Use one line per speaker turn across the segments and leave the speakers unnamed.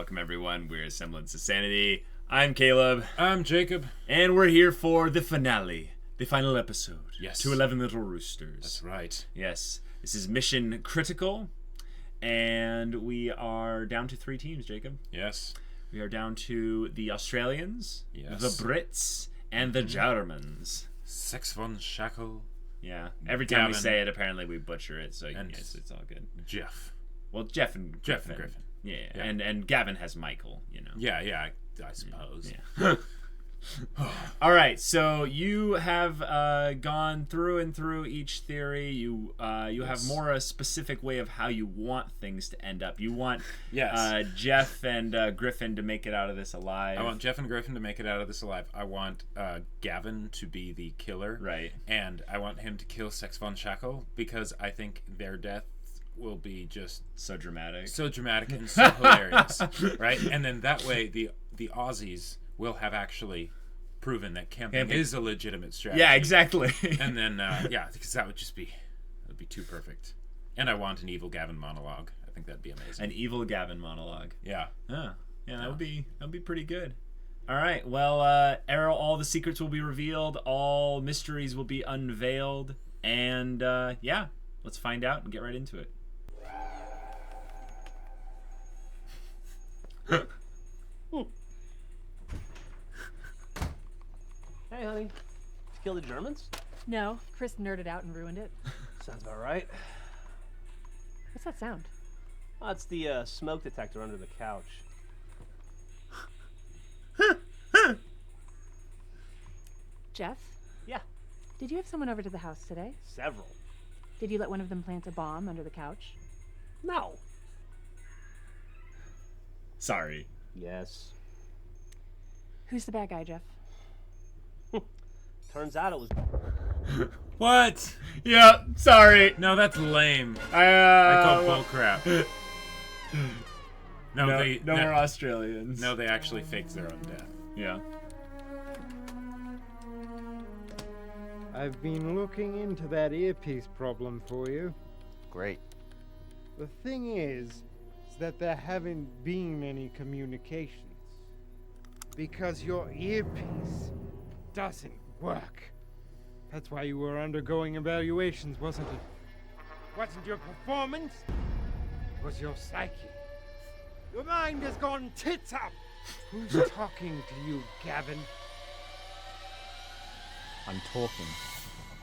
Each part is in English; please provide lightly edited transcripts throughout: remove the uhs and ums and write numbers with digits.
welcome everyone. We're Semblance of Sanity. I'm Caleb.
I'm Jacob.
And we're here for the finale, the final episode.
Yes.
To 11 Little Roosters.
That's right.
Yes. This is mission critical, and we are down to 3 teams, Jacob.
Yes.
We are down to the Australians,
Yes.
the Brits, and the Germans.
Sex von Shackle.
Yeah. Every time we
Gavin.
say it, apparently we butcher it, so
And
yes, it's all good.
Jeff.
Well, Jeff and Griffin. Yeah.
Yeah.
And Gavin has Michael, you know.
Yeah, I suppose.
Yeah. All right, so you have gone through and through each theory. You have more a specific way of how you want things to end up. You want Jeff and Griffin to make it out of this alive.
I want Jeff and Griffin to make it out of this alive. I want Gavin to be the killer.
Right.
And I want him to kill Sex von Shackle because I think their death will be just
so dramatic
and so hilarious. Right? And then that way the Aussies will have actually proven that camping is a legitimate strategy.
Yeah, exactly.
And then, because that would be too perfect. And I want an evil Gavin monologue. I think that'd be amazing.
An evil Gavin monologue.
Yeah.
Yeah, that would be pretty good. All right, well, all the secrets will be revealed, all mysteries will be unveiled, and let's find out and get right into it.
Hey, honey. Did you kill the Germans?
No, Chris nerded out and ruined it.
Sounds about right.
What's that sound?
Oh, it's the smoke detector under the couch.
Jeff?
Yeah,
Did you have someone over to the house today?
several.
Did you let one of them plant a bomb under the couch?
No.
Sorry.
Yes.
Who's the bad guy, Jeff?
Turns out it was...
What?
Yeah, sorry.
No, that's lame.
I
I call bull crap.
No more Australians.
No, they actually faked their own death.
Yeah.
I've been looking into that earpiece problem for you.
Great.
The thing is that there haven't been any communications. Because your earpiece doesn't work. That's why you were undergoing evaluations, wasn't it? Wasn't your performance? It was your psyche. Your mind has gone tits up. Who's talking to you, Gavin?
I'm talking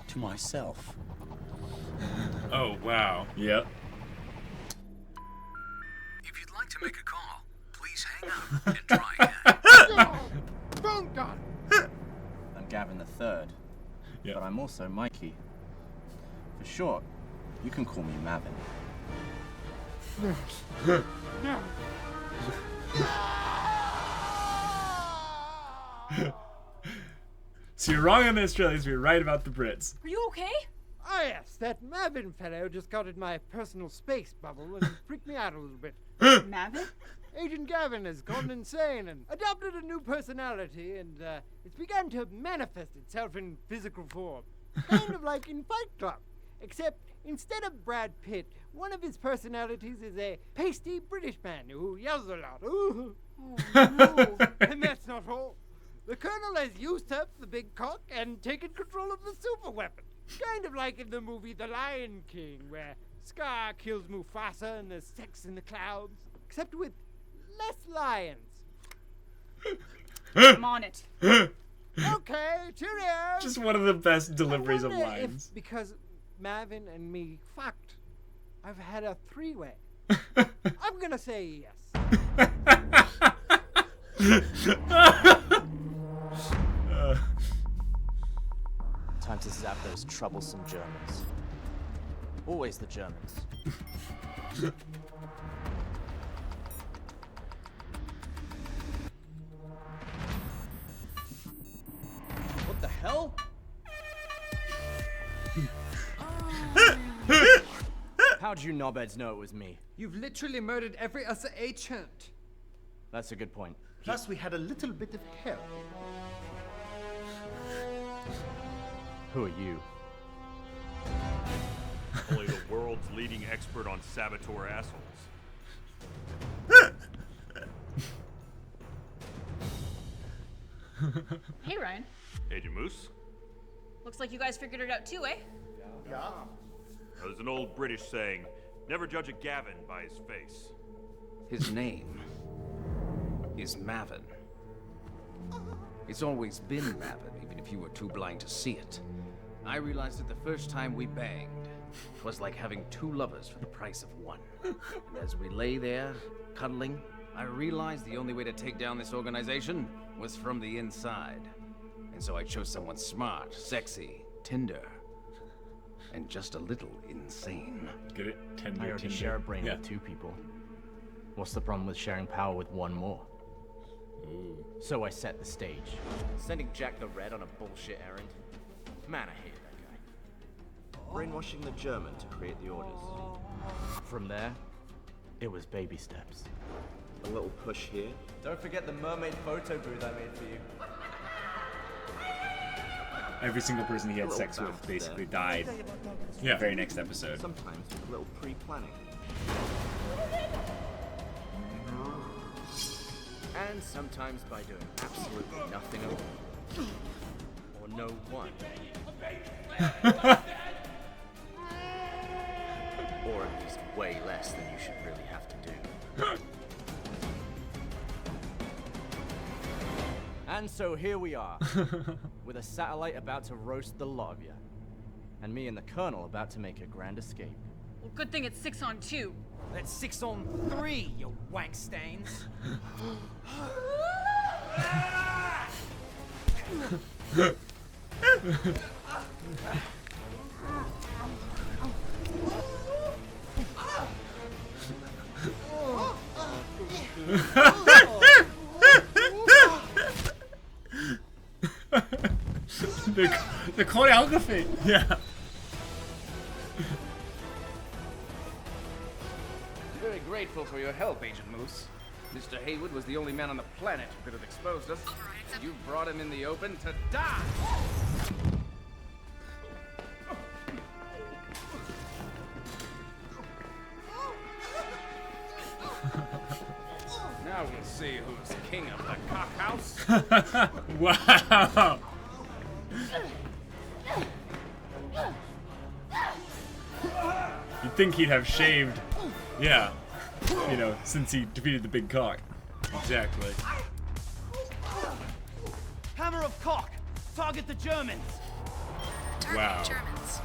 to myself.
Oh, wow.
Yep.
If you'd like to make a call, please hang up and try again.
Phone gone!
I'm Gavin the Third,
Yeah.
but I'm also Mikey. For short, you can call me Mavin.
So you're wrong on the Australians, but you're right about the Brits.
Are you okay?
Oh yes, that Mavin fellow just got in my personal space bubble and freaked me out a little bit.
Mavin?
Agent Gavin has gone insane and adopted a new personality, and it's begun to manifest itself in physical form. Kind of like in Fight Club. Except instead of Brad Pitt, one of his personalities is a pasty British man who yells a lot. Ooh.
Oh, no.
And that's not all. The Colonel has usurped the big cock and taken control of the super weapon. Kind of like in the movie The Lion King, where Scar kills Mufasa and there's sex in the clouds. Except with less lions.
I'm on it.
Okay, cheerio!
Just one of the best deliveries
I
of
wonder
lines.
If, because Mavin and me fucked, I've had a 3-way. I'm gonna say yes.
Time to zap those troublesome Germans. Always the Germans. What the hell? How'd you knobheads know it was me?
You've literally murdered every other agent.
That's a good point.
Plus, we had a little bit of help.
Who are you?
Only the world's leading expert on saboteur assholes. Hey, Ryan.
Agent Moose.
Looks like you guys figured it out too, eh?
There's an old British saying, never judge a Gavin by his face.
His name is Mavin. It's always been Mavin, even if you were too blind to see it. I realized it the first time we banged. It was like having two lovers for the price of one. And as we lay there, cuddling, I realized the only way to take down this organization was from the inside. And so I chose someone smart, sexy, tender, and just a little insane.
Get it? Tender.
I already
Tinder.
share a brain with 2 people. What's the problem with sharing power with 1 more?
Ooh.
So I set the stage.
Sending Jack the Red on a bullshit errand. Man, I hated that guy. Brainwashing the German to create the orders.
From there, it was baby steps.
A little push here.
Don't forget the mermaid photo booth I made for you.
Every single person he had sex with basically died.
Yeah.
The very next episode.
Sometimes with a little pre-planning. And sometimes by doing absolutely nothing at all. Or no one. Or at least way less than you should really have to do.
And so here we are, with a satellite about to roast the lot of you. And me and the Colonel about to make a grand escape.
Well, good thing it's 6 on 2.
That's 6 on 3, you wank stains.
the choreography. Yeah.
Very grateful for your help, Agent Moose. Mr. Haywood was the only man on the planet who could have exposed us. You brought him in the open to die! Now we'll see who's king of the cockhouse.
Wow. You'd think he'd have shaved,
Yeah.
you know, since he defeated the big cock.
Exactly.
Hammer of cock! Target the Germans!
Wow.
Germans.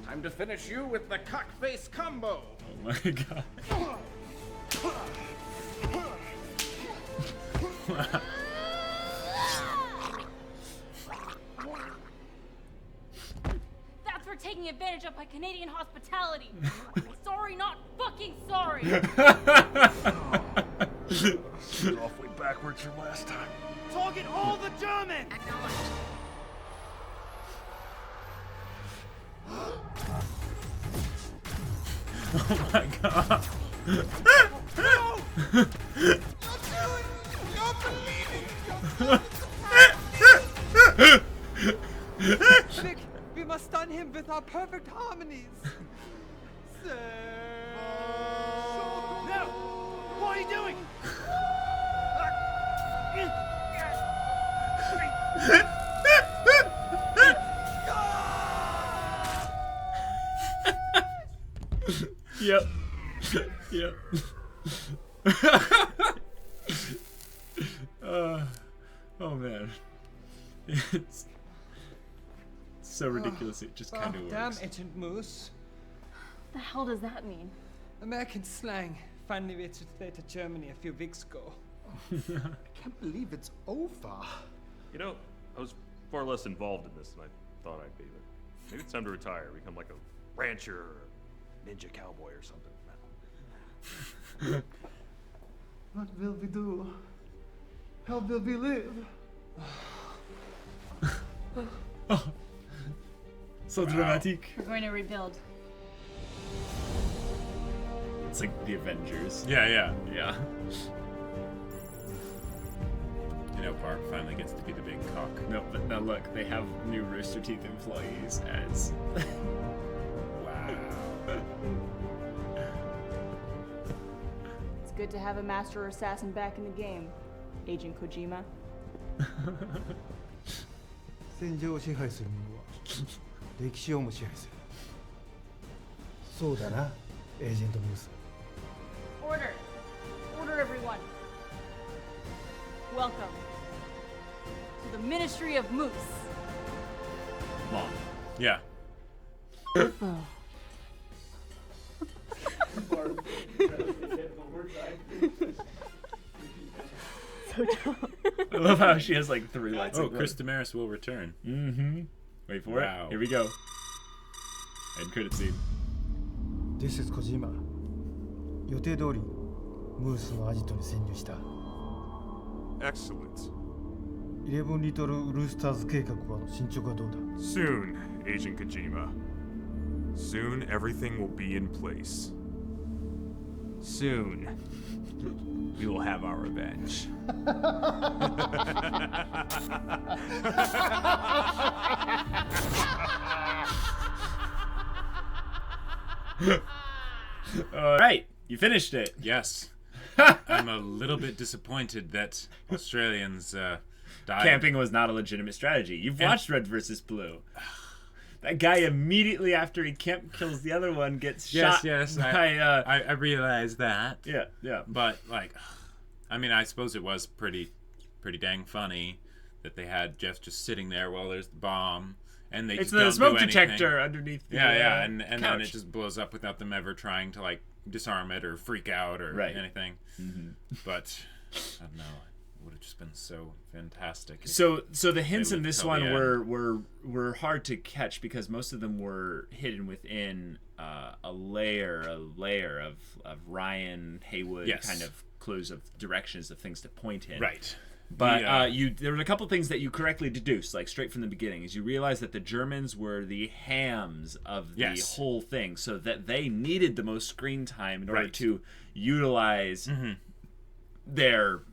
Time to finish you with the cock-face combo.
Oh my god.
That's for taking advantage of my Canadian hospitality. Sorry, not fucking sorry.
Awfully backwards from last time.
Target all the Germans!
Acknowledged.
Oh my god.
Vic, we must stun him with our perfect harmonies.
No! What are you doing?
Yep. Yep. Oh man. It's so ridiculous it just kind of
Damn,
works.
Agent Moose.
The hell does that mean?
American slang. Finally visited Germany a few weeks ago.
I can't believe it's over.
You know, I was far less involved in this than I thought I'd be, but maybe it's time to retire, become like a rancher or a ninja cowboy or something.
What will we do? How will we live?
So dramatic.
We're going to rebuild.
It's like the Avengers.
Yeah, yeah.
Yeah.
You know, Bart finally gets to be the big cock.
No, but now look, they have new Rooster Teeth employees as.
Wow.
It's good to have a master assassin back in the game, Agent Kojima.
戦場を支配する者は歴史をも支配する。そうだな、エージェントムース。
Order. Order, everyone. Welcome to the Ministry of Moose.
Mom.
Yeah.
So dumb.
I love how she has like 3 lights.
Oh, Chris Damaris will return.
Mm-hmm. Wait for it. Here we go. End credit scene.
This is Kojima. 予定通りムースのアジトに潜入した。
Excellent.
11 Little Roosters 計画は進捗はどうだ？
Soon, Agent Kojima. Soon, everything will be in place.
Soon, we will have our revenge.
All right, you finished it.
Yes. I'm a little bit disappointed that Australians died.
Camping was not a legitimate strategy. You've watched Red vs. Blue. That guy immediately after he kills the other one gets shot.
Yes,
by,
I realized that.
Yeah.
But like, I mean, I suppose it was pretty dang funny that they had Jeff just sitting there while there's the bomb, and they
it's
just don't
the smoke
do
detector
anything.
underneath the
and
couch.
then it just blows up without them ever trying to like disarm it or freak out or anything.
Mm-hmm.
But I don't know. It would have just been so fantastic.
So the hints in this one
end.
were hard to catch because most of them were hidden within a layer of Ryan Haywood kind of clues of directions of things to point in.
Right.
But there were a couple things that you correctly deduced, like straight from the beginning, is you realized that the Germans were the hams of the whole thing, so that they needed the most screen time in order to utilize their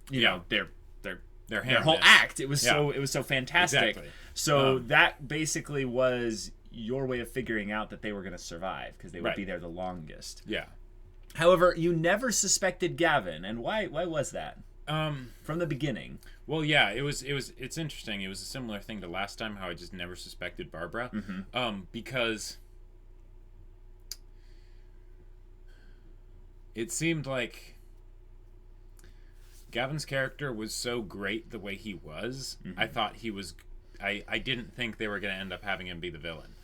whole act. It was so fantastic.
Exactly.
So that basically was your way of figuring out that they were going to survive because they would be there the longest.
Yeah.
However, you never suspected Gavin, and why was that? From the beginning.
Well, yeah, it's interesting. It was a similar thing to last time, how I just never suspected Barbara. Because it seemed like Gavin's character was so great the way he was. I thought he was I didn't think they were going to end up having him be the villain.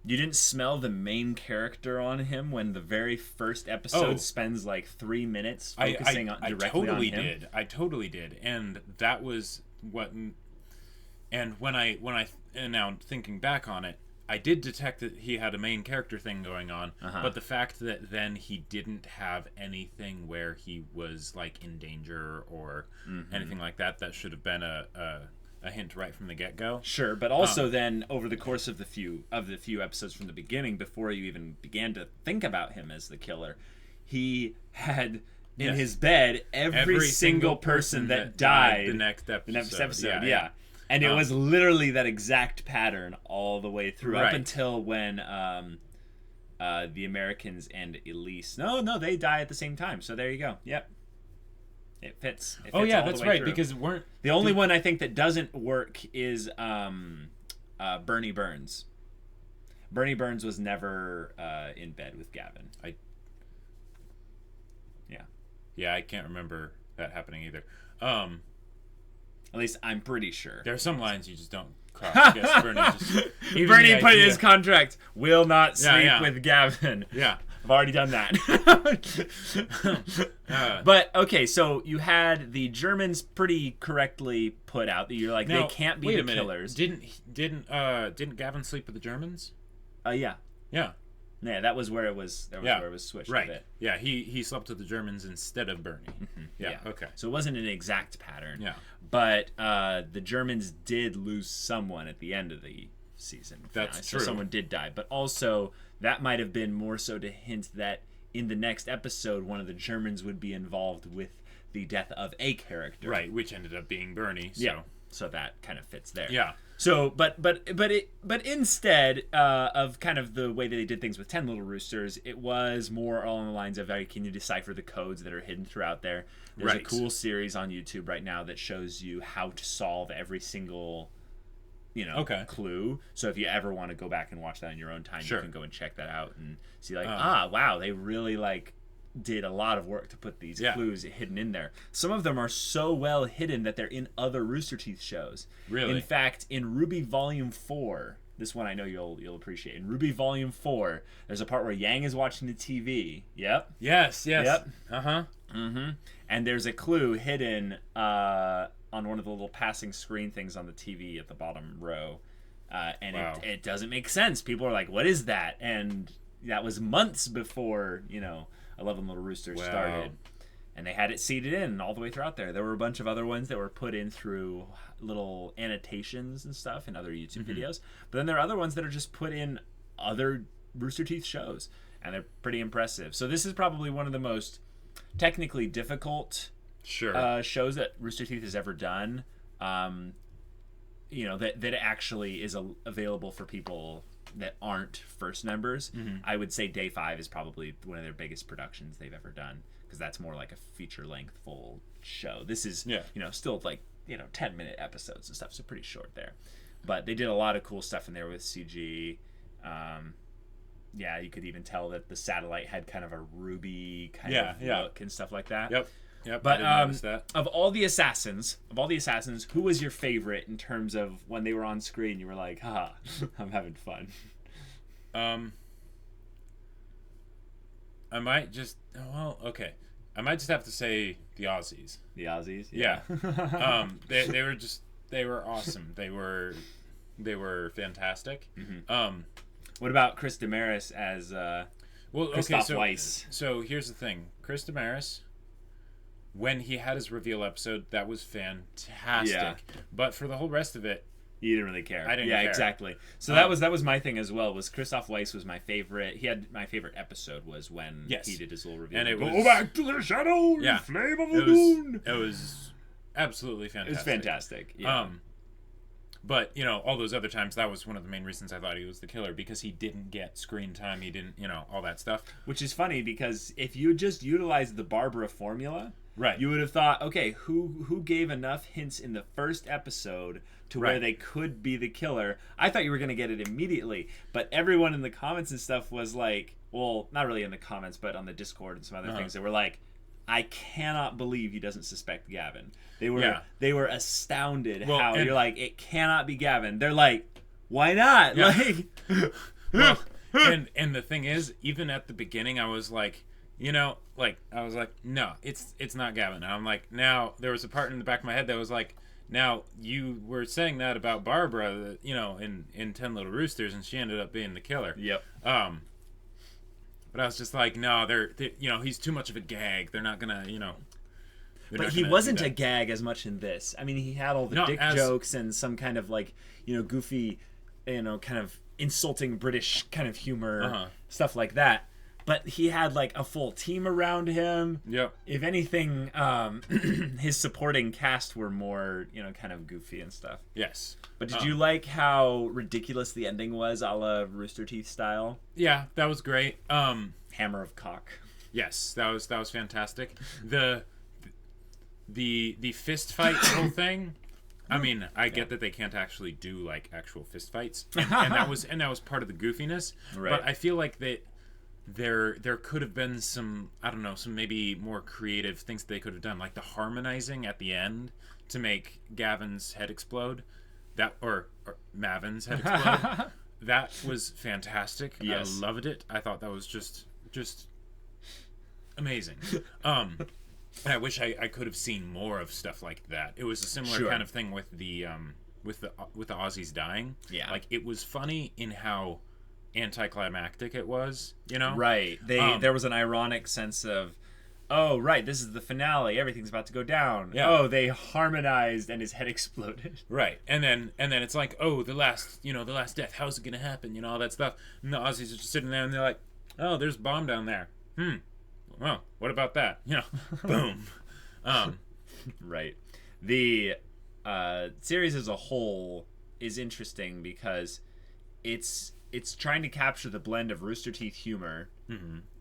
You didn't smell the main character on him when the very first episode spends like 3 minutes focusing directly on him?
I totally did. And that was what... And when I now thinking back on it, I did detect that he had a main character thing going on, but the fact that then he didn't have anything where he was like in danger or anything like that should have been a hint right from the get-go.
Sure, but also then over the course of the few episodes from the beginning, before you even began to think about him as the killer, he had in his bed every single person that died
the next episode.
Yeah. And it was literally that exact pattern all the way through up until when the Americans and Elise. No, they die at the same time. So there you go. Yep. It fits.
That's right.
Through.
Because
the only one I think that doesn't work is Bernie Burns. Bernie Burns was never in bed with Gavin.
I can't remember that happening either.
At least I'm pretty sure.
There are some lines you just don't cross. I guess
Bernie put in his contract, will not sleep with Gavin.
Yeah.
I've already done that. But okay, so you had the Germans pretty correctly put out that you're like, they can't be the killers.
Didn't Gavin sleep with the Germans?
Yeah.
Yeah,
that was where it was. Where it was switched a bit.
Yeah, he slept with the Germans instead of Bernie. Yeah. Okay.
So it wasn't an exact pattern.
Yeah.
But the Germans did lose someone at the end of the season.
That's true.
So someone did die, but also that might have been more so to hint that in the next episode, one of the Germans would be involved with the death of a character.
Right, which ended up being Bernie. So.
Yeah. So that kind of fits there.
Yeah.
So, but instead of kind of the way that they did things with 10 Little Roosters, it was more along the lines of, can you decipher the codes that are hidden throughout there? There's a cool series on YouTube right now that shows you how to solve every single, clue. So if you ever want to go back and watch that on your own time, you can go and check that out and see wow, they really did a lot of work to put these clues hidden in there. Some of them are so well hidden that they're in other Rooster Teeth shows.
Really?
In fact, in Ruby Volume 4, this one I know you'll appreciate. In Ruby Volume 4, there's a part where Yang is watching the TV. Yep.
Yes.
Yep.
Uh-huh.
Mm-hmm. And there's a clue hidden on one of the little passing screen things on the TV at the bottom row. And it doesn't make sense. People are like, what is that? And that was months before, 11 Little Roosters started, and they had it seeded in all the way throughout there. There were a bunch of other ones that were put in through little annotations and stuff in other YouTube videos, but then there are other ones that are just put in other Rooster Teeth shows, and they're pretty impressive. So this is probably one of the most technically difficult shows that Rooster Teeth has ever done. That actually is available for people that aren't first members. I would say Day 5 is probably one of their biggest productions they've ever done, because that's more like a feature-length full show. This is still 10-minute episodes and stuff, so pretty short there. But they did a lot of cool stuff in there with CG. You could even tell that the satellite had kind of a ruby kind of look and stuff like that.
Yep,
but
I didn't notice that.
of all the assassins, who was your favorite in terms of when they were on screen? You were like, "Ha, I'm having fun."
I might just have to say the Aussies.
The Aussies,
yeah. They were awesome. They were fantastic.
What about Chris Damaris as Christoph Weiss?
So here's the thing, Chris Damaris. When he had his reveal episode, that was fantastic. Yeah. But for the whole rest of it,
you didn't really care.
I didn't care.
Yeah, exactly. So that was my thing as well. Was Christoph Weiss was my favorite. He had my favorite episode was when he did his little reveal.
And it was,
go back to the shadow, flame of the moon.
It was absolutely fantastic.
It was fantastic. Yeah.
But all those other times, that was one of the main reasons I thought he was the killer, because he didn't get screen time. He didn't, all that stuff.
Which is funny, because if you just utilized the Barbara formula,
right,
you would have thought, okay, who gave enough hints in the first episode to where they could be the killer? I thought you were going to get it immediately, but everyone in the comments and stuff was like, well, not really in the comments, but on the Discord and some other things, they were like, I cannot believe he doesn't suspect Gavin. They were astounded how you're like, it cannot be Gavin. They're like, why not?
Yeah.
Like,
and the thing is, even at the beginning, I was like, no, it's not Gavin. And I'm like, now there was a part in the back of my head that was like, now you were saying that about Barbara, in 10 Little Roosters, and she ended up being the killer.
Yep.
But I was just like, no, they're he's too much of a gag. They're not gonna,
But he wasn't a gag as much in this. I mean, he had all the dick jokes and some kind of goofy, kind of insulting British kind of humor, stuff like that. But he had a full team around him.
Yep.
If anything, his supporting cast were more, kind of goofy and stuff.
Yes.
But did you like how ridiculous the ending was, a la Rooster Teeth style?
Yeah, that was great.
Hammer of Cock.
Yes, that was fantastic. The fist fight whole thing. I mean, I get that they can't actually do actual fist fights, and that was part of the goofiness.
Right.
But I feel like that there could have been some, I don't know, some maybe more creative things they could have done, like the harmonizing at the end to make Gavin's head explode, or Mavin's head explode. That was fantastic.
Yes.
I loved it. I thought that was just amazing. I wish I could have seen more of stuff like that. It was a similar kind of thing with the Aussies dying.
Yeah.
It was funny in how anticlimactic it was,
Right. There was an ironic sense of, oh, right, this is the finale, everything's about to go down.
Yeah.
Oh, they harmonized and his head exploded.
Right. And then it's like, oh, the last death, how's it gonna happen? All that stuff. And the Aussies are just sitting there and they're like, oh, there's a bomb down there. Well, what about that? Boom.
Right. The series as a whole is interesting because it's trying to capture the blend of Rooster Teeth humor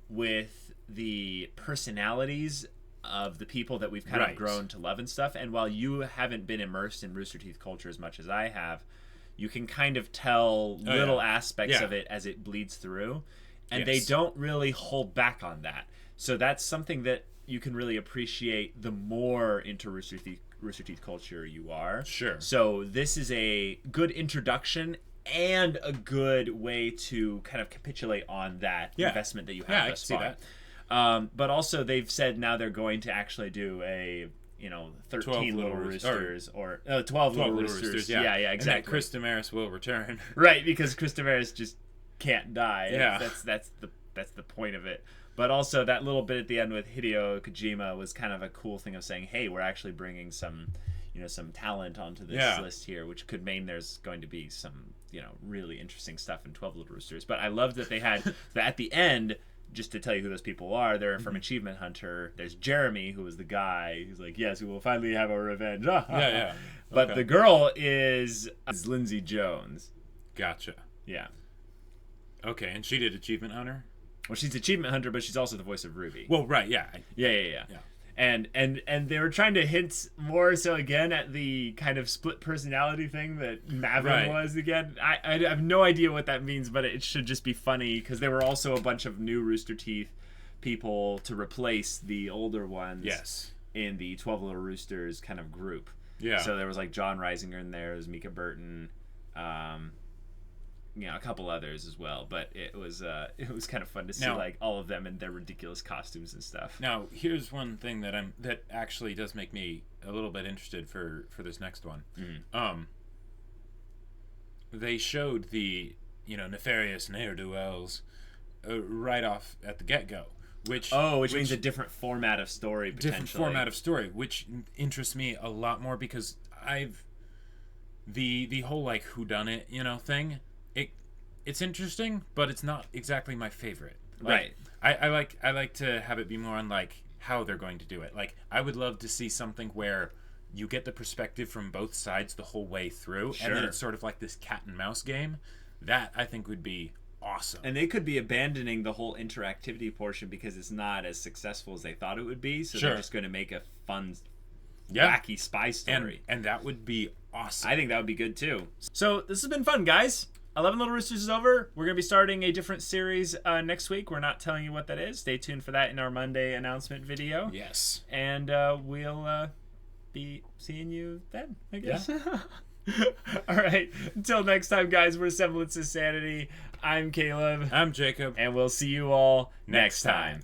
with the personalities of the people that we've kind of grown to love and stuff. And while you haven't been immersed in Rooster Teeth culture as much as I have, you can kind of tell little aspects of it as it bleeds through. And they don't really hold back on that. So that's something that you can really appreciate the more into Rooster Teeth culture you are. Sure. So this is a good introduction and a good way to kind of capitulate on that investment that you have thus far. I can see that. But also they've said now they're going to actually do a 13 Little Roosters or 12 Little Roosters. Yeah, exactly.
And that Chris Damaris will return.
Right, because Chris Damaris just can't die.
Yeah.
That's the point of it. But also that little bit at the end with Hideo Kojima was kind of a cool thing of saying, hey, we're actually bringing some talent onto this list here, which could mean there's going to be some, really interesting stuff in 12 Little Roosters. But I love that they had at the end, just to tell you who those people are, they're from Achievement Hunter. There's Jeremy, who was the guy who's like, yes, we will finally have our revenge. But the girl is Lindsay Jones.
Gotcha.
Yeah.
Okay, and she did Achievement Hunter?
Well, she's Achievement Hunter, but she's also the voice of Ruby.
Well, right, yeah.
Yeah. And they were trying to hint more so again at the kind of split personality thing that Mavin was again. I have no idea what that means, but it should just be funny because there were also a bunch of new Rooster Teeth people to replace the older ones in the 12 Little Roosters kind of group. Yeah. So there was like John Reisinger in there, there's Mika Burton, a couple others as well, but it was kind of fun to see like all of them in their ridiculous costumes and stuff.
Now, here's one thing that actually does make me a little bit interested for this next one. They showed the nefarious ne'er-do-wells right off at the get-go, which
means a different format of story potentially.
Different format of story, which interests me a lot more because the whole like whodunit thing. It's interesting, but it's not exactly my favorite. Like, right. I like to have it be more on like how they're going to do it. Like I would love to see something where you get the perspective from both sides the whole way through, and then it's sort of like this cat and mouse game. That I think would be awesome.
And they could be abandoning the whole interactivity portion because it's not as successful as they thought it would be. So they're just going to make a fun, wacky spy story,
and that would be awesome.
I think that would be good too. So this has been fun, guys. 11 Little Roosters is over. We're going to be starting a different series next week. We're not telling you what that is. Stay tuned for that in our Monday announcement video.
Yes.
And we'll be seeing you then, I guess. Yeah. All right. Until next time, guys, we're Semblance of Sanity. I'm Caleb.
I'm Jacob.
And we'll see you all next time.